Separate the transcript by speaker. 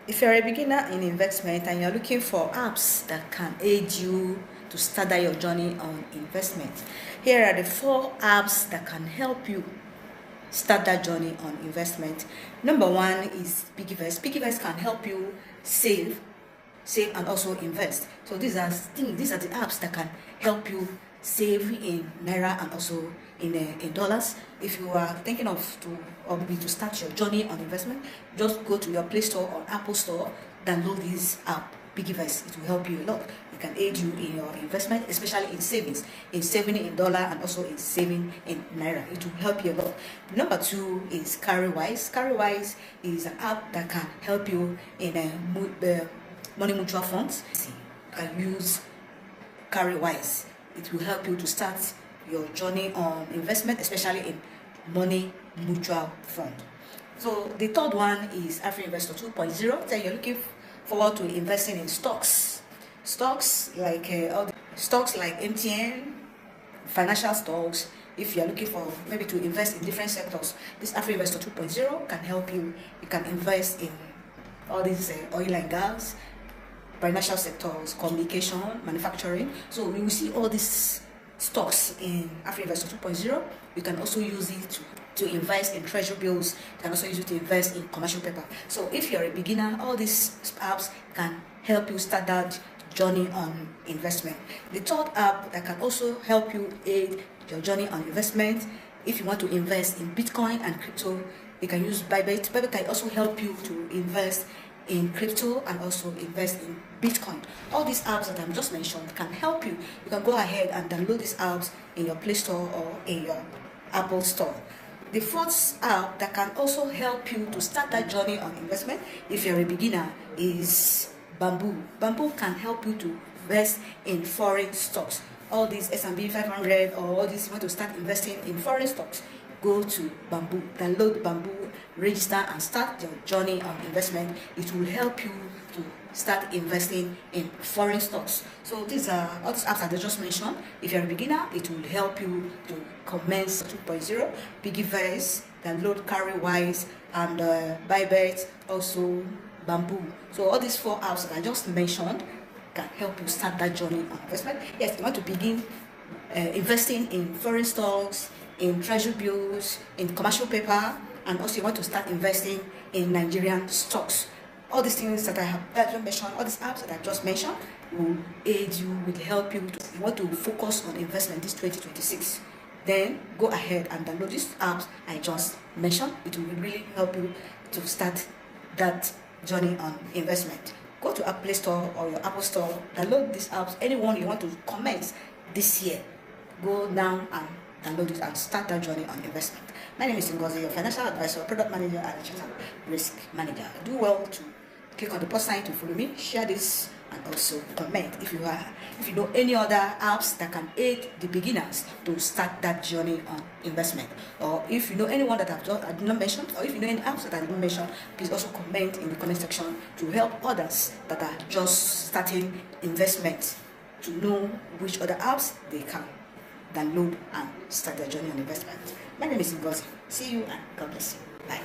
Speaker 1: If you're a beginner in investment and you're looking for apps that can aid you to start your journey on investment, here are the 4 apps that can help you start that journey on investment. Number 1 is Piggyvest. Piggyvest can help you save and also invest. So these are the apps that can help you save in naira and also in dollars. If you are thinking of to start your journey on investment, just go to your Play Store or Apple Store, download this app, Piggyvest. It will help you a lot. It can aid you in your investment, especially in savings, in saving in dollar and also in saving in naira. It will help you a lot. Number 2 is Carrywise. Carrywise is an app that can help you in money mutual funds. You can use Carrywise. It will help you to start your journey on investment, especially in money mutual fund. So the third one is Afri-Investor 2.0. Then you're looking forward to investing in stocks like MTN, financial stocks. If you're looking for maybe to invest in different sectors, this Afri-Investor 2.0 can help you. You can invest in all these oil and gas, financial sectors, communication, manufacturing. So we will see all these stocks in Afri-Investor 2.0. You can also use it to invest in treasury bills. You can also use it to invest in commercial paper. So if you're a beginner, all these apps can help you start that journey on investment. The third app that can also help you aid your journey on investment, if you want to invest in Bitcoin and crypto, you can use Bybit. Bybit can also help you to invest in crypto and also invest in Bitcoin. All these apps that I'm just mentioned can help you. You can go ahead and download these apps in your Play Store or in your Apple Store. The fourth app that can also help you to start that journey on investment, if you're a beginner, is Bamboo. Bamboo can help you to invest in foreign stocks. All these S&P 500 or all these, you want to start investing in foreign stocks, go to Bamboo, download Bamboo, register and start your journey on investment. It will help you to start investing in foreign stocks. So these are all these apps that I just mentioned. If you're a beginner, it will help you to commence 2.0. Piggyvest, download Carrywise, and Bybit, also Bamboo. So all these 4 apps that I just mentioned can help you start that journey on investment. Yes, you want to begin investing in foreign stocks, in treasury bills, in commercial paper, and also you want to start investing in Nigerian stocks. All these things that I have mentioned, all these apps that I just mentioned, will aid you, will help you. You want to focus on investment this 2026, then go ahead and download these apps I just mentioned. It will really help you to start that journey on investment. Go to App Play Store or your Apple Store, download these apps, anyone you want to commence this year. Go down and download it and start that journey on investment. My name is Ngozi, your financial advisor, product manager, and digital risk manager. Do well to click on the plus sign to follow me, share this, and also comment if you know any other apps that can aid the beginners to start that journey on investment, or if you know anyone that I did not mention, or if you know any apps that I did not mention, please also comment in the comment section to help others that are just starting investment to know which other apps they can download and start their journey on investment. My name is Ngozi. See you and God bless you.